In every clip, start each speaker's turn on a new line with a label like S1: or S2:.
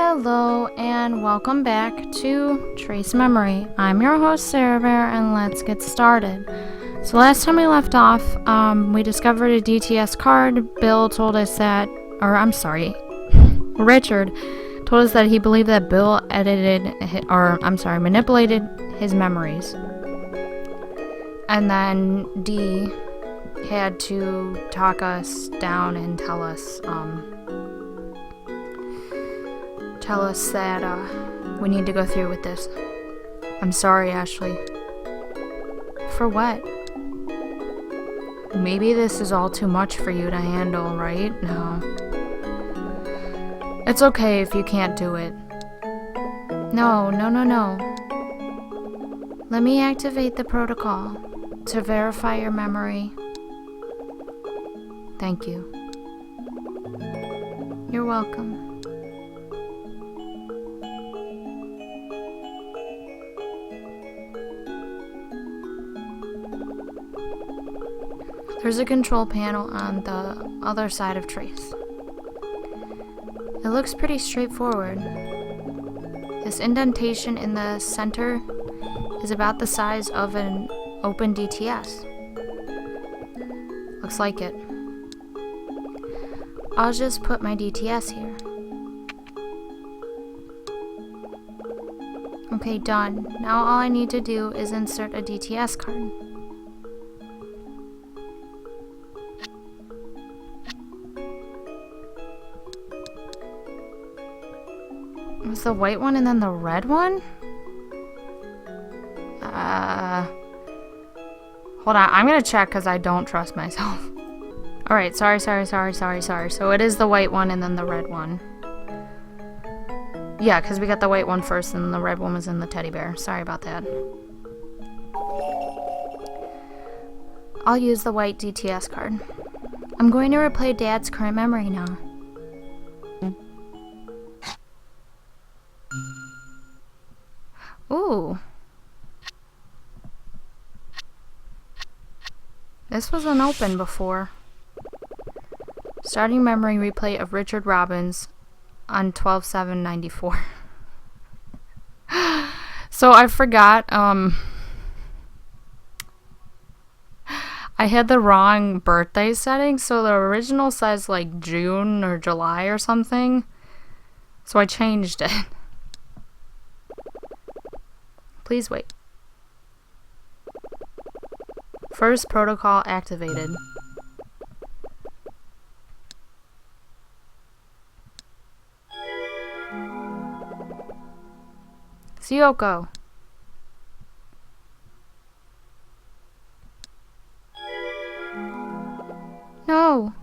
S1: Hello and welcome back to Trace Memory. I'm your host Serahbear and let's get started. So last time we left off, we discovered a DTS card. Bill told us that, Richard told us that he believed that Bill manipulated his memories. And then D had to talk us down and tell us that we need to go through with this. I'm sorry, Ashley. For what? Maybe this is all too much for you to handle, right? No. It's okay if you can't do it. No. Let me activate the protocol to verify your memory. Thank you. You're welcome. There's a control panel on the other side of Trace. It looks pretty straightforward. This indentation in the center is about the size of an open DTS. Looks like it. I'll just put my DTS here. Okay, done. Now all I need to do is insert a DTS card. Was the white one and then the red one? Hold on, I'm gonna check because I don't trust myself. Alright, sorry. So it is the white one and then the red one. Yeah, because we got the white one first and the red one was in the teddy bear. Sorry about that. I'll use the white DTS card. I'm going to replay Dad's current memory now. Ooh. This wasn't open before. Starting memory replay of Richard Robbins on 12/7/94. So I forgot, I had the wrong birthday setting, so the original says like June or July or something. So I changed it. Please wait. First protocol activated. Sayoko. No.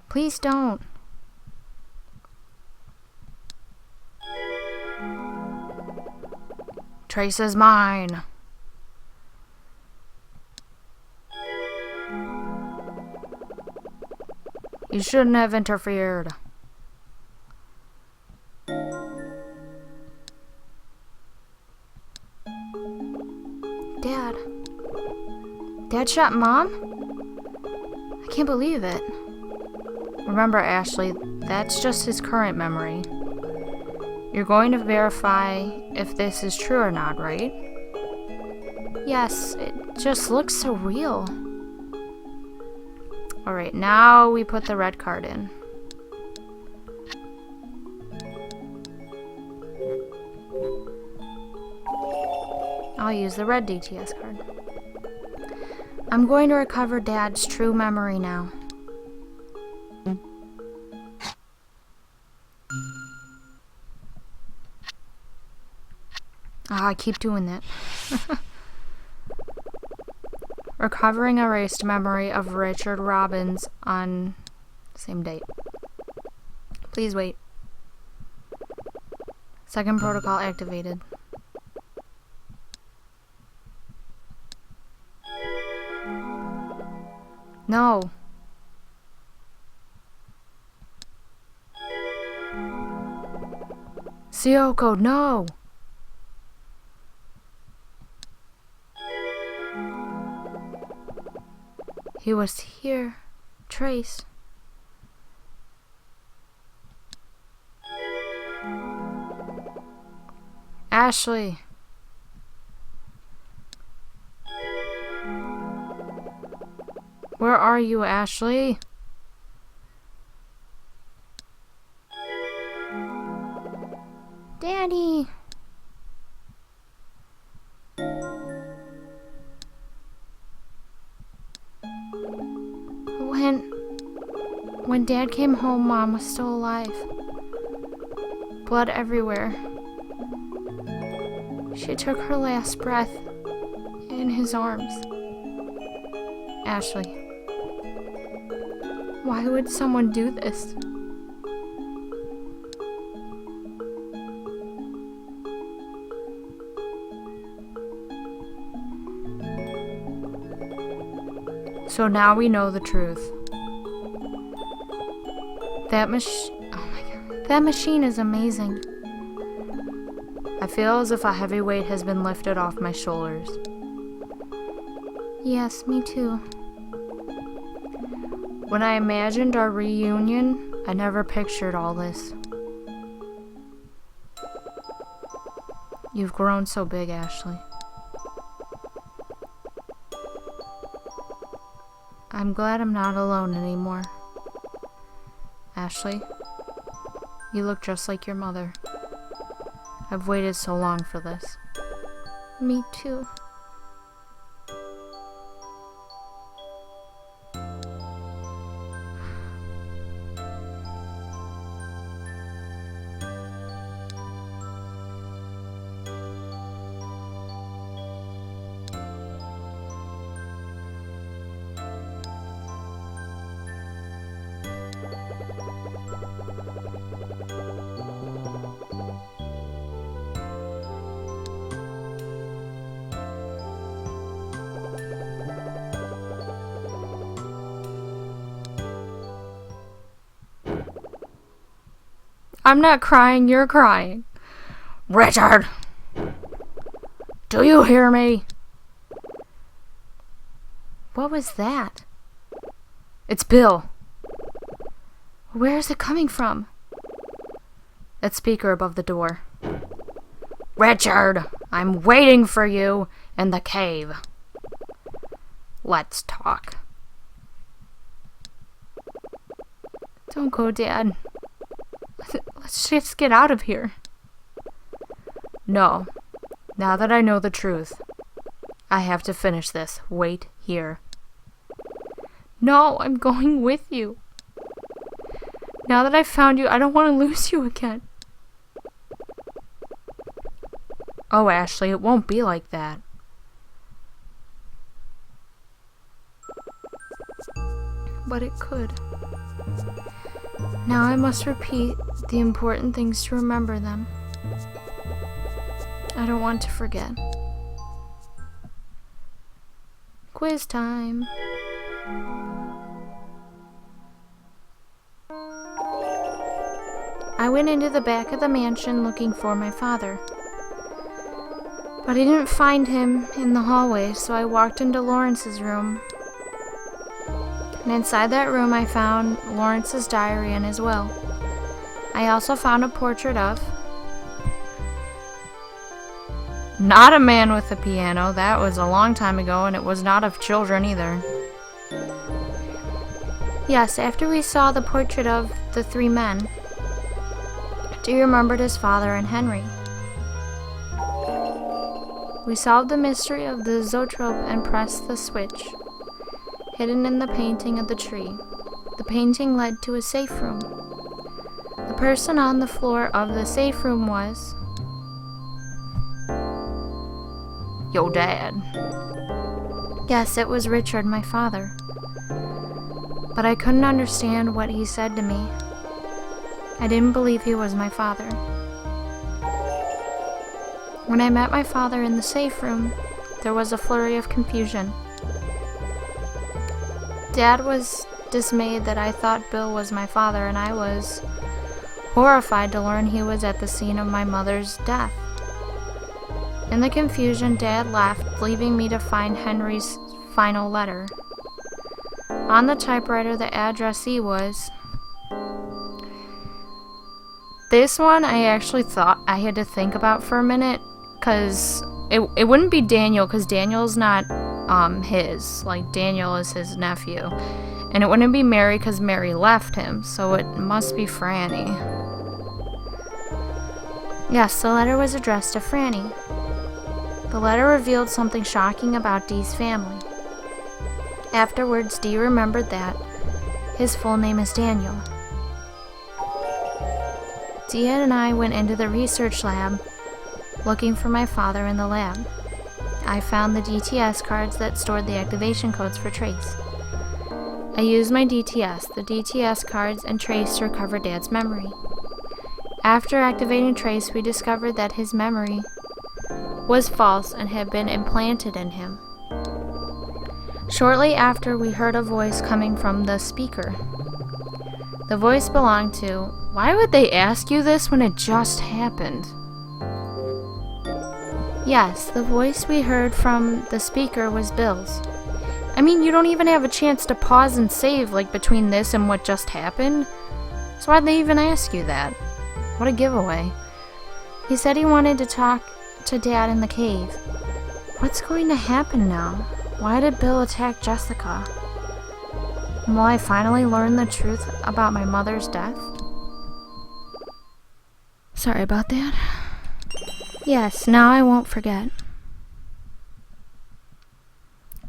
S1: Please don't. Trace is mine. You shouldn't have interfered. Dad. Dad shot Mom? I can't believe it. Remember, Ashley, that's just his current memory. You're going to verify if this is true or not, right? Yes, it just looks so real. Alright, now we put the red card in. I'll use the red DTS card. I'm going to recover Dad's true memory now. I keep doing that. Recovering erased memory of Richard Robbins on same date. Please wait. Second protocol activated. No. Sayoko, no! He was here. Trace. Ashley. Where are you, Ashley? Daddy. When Dad came home, Mom was still alive. Blood everywhere. She took her last breath in his arms. Ashley. Why would someone do this? So now we know the truth. Oh my God. That machine is amazing. I feel as if a heavy weight has been lifted off my shoulders. Yes, me too. When I imagined our reunion, I never pictured all this. You've grown so big, Ashley. I'm glad I'm not alone anymore. Ashley, you look just like your mother. I've waited so long for this. Me too. I'm not crying, you're crying. Richard! Do you hear me? What was that? It's Bill. Where is it coming from? That speaker above the door. Richard, I'm waiting for you in the cave. Let's talk. Don't go, Dad. Let's just get out of here. No. Now that I know the truth, I have to finish this. Wait here. No, I'm going with you. Now that I've found you, I don't want to lose you again. Oh, Ashley, it won't be like that. But it could. Now I must repeat the important things to remember them. I don't want to forget. Quiz time. I went into the back of the mansion looking for my father. But I didn't find him in the hallway, so I walked into Lawrence's room. And inside that room I found Lawrence's diary and his will. I also found a portrait of... not a man with a piano. That was a long time ago, and it was not of children either. Yes, after we saw the portrait of the three men, Dee remembered his father and Henry. We solved the mystery of the zoetrope and pressed the switch, hidden in the painting of the tree. The painting led to a safe room. The person on the floor of the safe room was... Yo, Dad. Yes, it was Richard, my father. But I couldn't understand what he said to me. I didn't believe he was my father. When I met my father in the safe room, there was a flurry of confusion. Dad was dismayed that I thought Bill was my father, and I was horrified to learn he was at the scene of my mother's death. In the confusion, Dad left, leaving me to find Henry's final letter. On the typewriter, the addressee was... This one I actually thought I had to think about for a minute, because it wouldn't be Daniel, because Daniel's not his. Like, Daniel is his nephew. And it wouldn't be Mary, because Mary left him, so it must be Franny. Yes, the letter was addressed to Franny. The letter revealed something shocking about Dee's family. Afterwards, Dee remembered that his full name is Daniel. Dee and I went into the research lab looking for my father in the lab. I found the DTS cards that stored the activation codes for Trace. I used my the DTS cards, and Trace to recover Dad's memory. After activating Trace, we discovered that his memory was false and had been implanted in him. Shortly after, we heard a voice coming from the speaker. The voice belonged to... Why would they ask you this when it just happened? Yes, the voice we heard from the speaker was Bill's. I mean, you don't even have a chance to pause and save, like, between this and what just happened. So why'd they even ask you that? What a giveaway. He said he wanted to talk to Dad in the cave. What's going to happen now? Why did Bill attack Jessica? Will I finally learn the truth about my mother's death? Sorry about that. Yes, now I won't forget.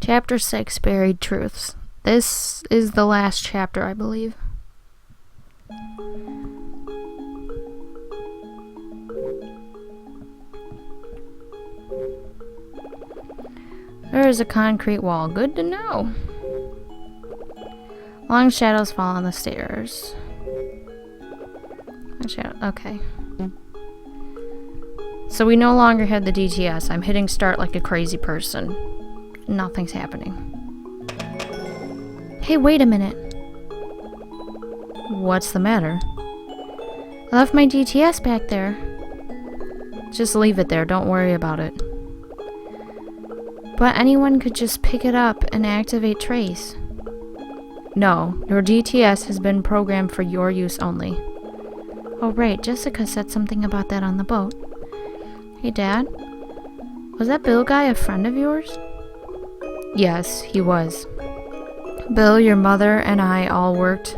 S1: Chapter 6, Buried Truths. This is the last chapter, I believe. There is a concrete wall. Good to know. Long shadows fall on the stairs. Okay. So we no longer had the DTS. I'm hitting start like a crazy person. Nothing's happening. Hey, wait a minute. What's the matter? I left my DTS back there. Just leave it there. Don't worry about it. But anyone could just pick it up and activate Trace. No, your DTS has been programmed for your use only. Oh right, Jessica said something about that on the boat. Hey Dad, was that Bill guy a friend of yours? Yes, he was. Bill, your mother, and I all worked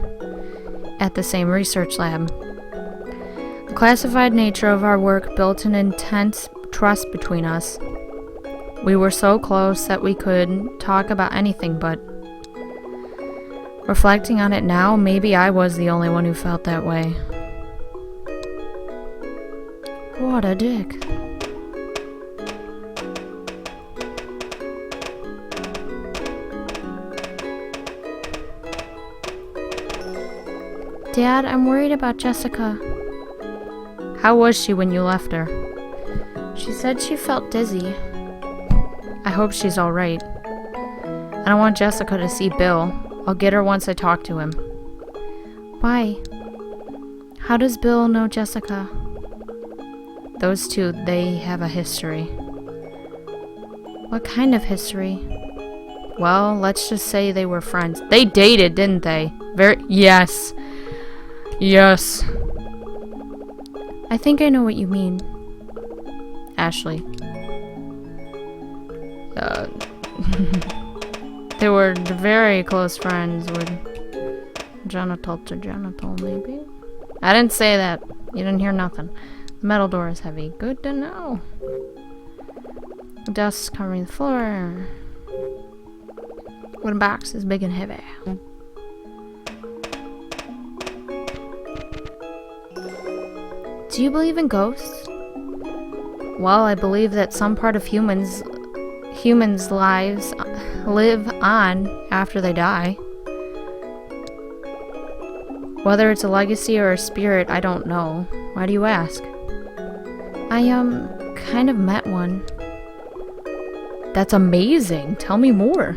S1: at the same research lab. The classified nature of our work built an intense trust between us. We were so close that we could talk about anything, but reflecting on it now, maybe I was the only one who felt that way. What a dick. Dad, I'm worried about Jessica. How was she when you left her? She said she felt dizzy. I hope she's alright. I don't want Jessica to see Bill. I'll get her once I talk to him. Why? How does Bill know Jessica? Those two, they have a history. What kind of history? Well, let's just say they were friends. They dated, didn't they? Yes. Yes. I think I know what you mean. Ashley. They were very close friends with genital to genital, maybe? I didn't say that. You didn't hear nothing. The metal door is heavy. Good to know. Dust covering the floor. Wooden box is big and heavy. Do you believe in ghosts? Well, I believe that some part of humans' lives live on after they die. Whether it's a legacy or a spirit, I don't know. Why do you ask? I kind of met one. That's amazing. Tell me more.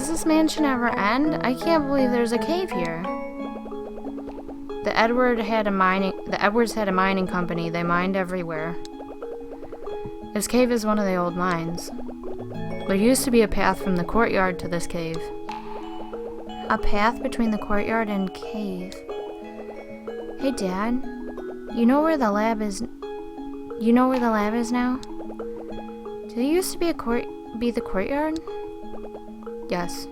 S1: Does this mansion ever end? I can't believe there's a cave here. The Edwards had a mining company. They mined everywhere. This cave is one of the old mines. There used to be a path from the courtyard to this cave. A path between the courtyard and cave. Hey, Dad. You know where the lab is? You know where the lab is now? Did there used to be the courtyard? Yes.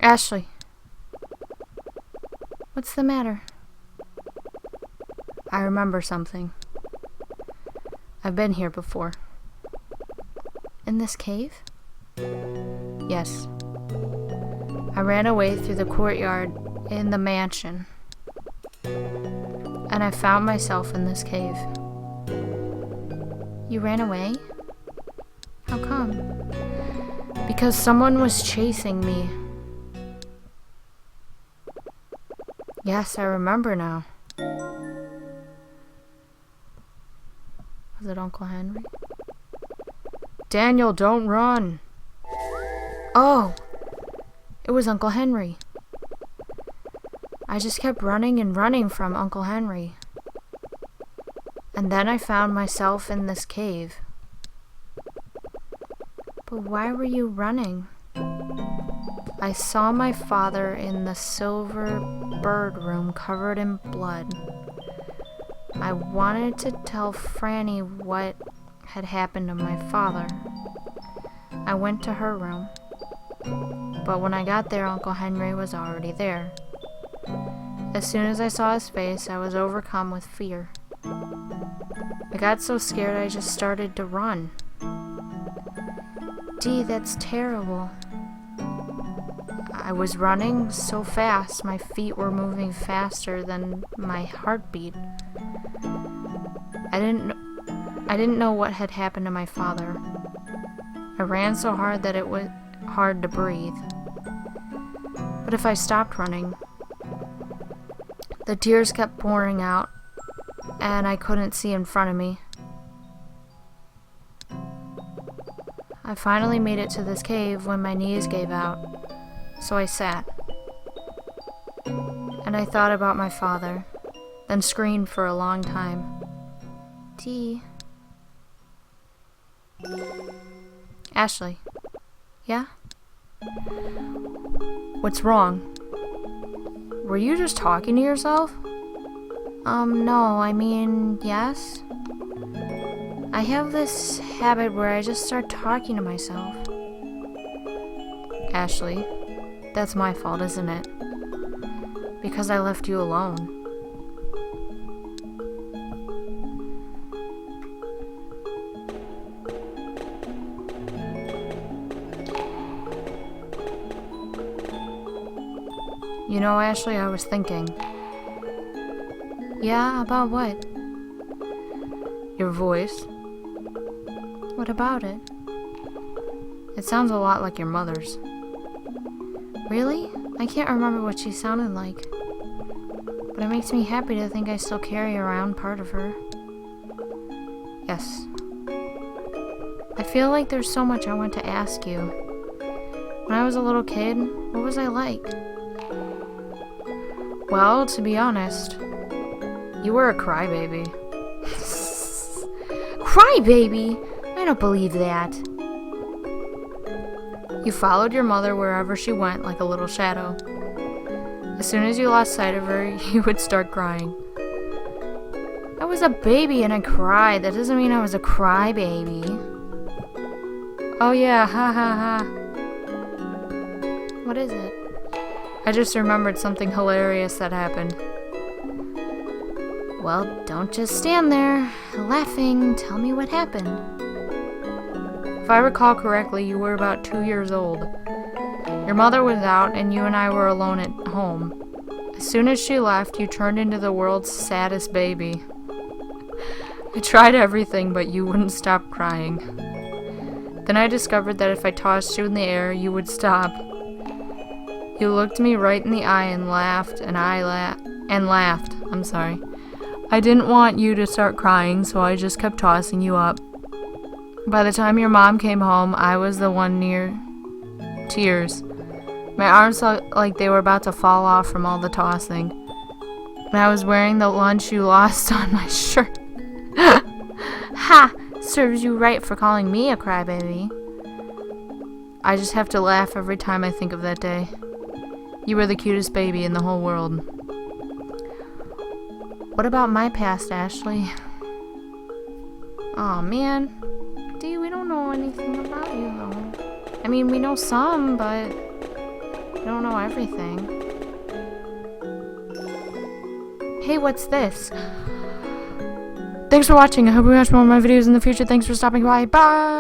S1: Ashley. What's the matter? I remember something. I've been here before. In this cave? Yes. I ran away through the courtyard in the mansion. And I found myself in this cave. You ran away? How come? Because someone was chasing me. Yes, I remember now. Was it Uncle Henry? Daniel, don't run! Oh! It was Uncle Henry. I just kept running and running from Uncle Henry. And then I found myself in this cave. But why were you running? I saw my father in the silver bird room covered in blood. I wanted to tell Franny what had happened to my father. I went to her room. But when I got there, Uncle Henry was already there. As soon as I saw his face, I was overcome with fear. I got so scared I just started to run. Dee, that's terrible. I was running so fast, my feet were moving faster than my heartbeat. I didn't know what had happened to my father. I ran so hard that it was hard to breathe. But if I stopped running, the tears kept pouring out, and I couldn't see in front of me. I finally made it to this cave when my knees gave out, so I sat. And I thought about my father, then screamed for a long time. Dee. Ashley. Yeah? What's wrong? Were you just talking to yourself? No, I mean, yes. I have this habit where I just start talking to myself. Ashley, that's my fault, isn't it? Because I left you alone. You know, Ashley, I was thinking. Yeah, about what? Your voice. What about it? It sounds a lot like your mother's. Really? I can't remember what she sounded like. But it makes me happy to think I still carry around part of her. Yes. I feel like there's so much I want to ask you. When I was a little kid, what was I like? Well, to be honest, you were a crybaby. Crybaby? I don't believe that. You followed your mother wherever she went like a little shadow. As soon as you lost sight of her, you would start crying. I was a baby and I cried. That doesn't mean I was a crybaby. Oh yeah, ha ha ha. What is it? I just remembered something hilarious that happened. Well, don't just stand there, laughing. Tell me what happened. If I recall correctly, you were about 2 years old. Your mother was out, and you and I were alone at home. As soon as she left, you turned into the world's saddest baby. I tried everything, but you wouldn't stop crying. Then I discovered that if I tossed you in the air, you would stop. You looked me right in the eye and laughed, and I laughed. I'm sorry. I didn't want you to start crying, so I just kept tossing you up. By the time your mom came home, I was the one near tears. My arms felt like they were about to fall off from all the tossing. And I was wearing the lunch you lost on my shirt. Ha! Serves you right for calling me a crybaby. I just have to laugh every time I think of that day. You were the cutest baby in the whole world. What about my past, Ashley? Aw, man. Dee, we don't know anything about you, though. I mean, we know some, but we don't know everything. Hey, what's this? Thanks for watching. I hope you watch more of my videos in the future. Thanks for stopping by. Bye!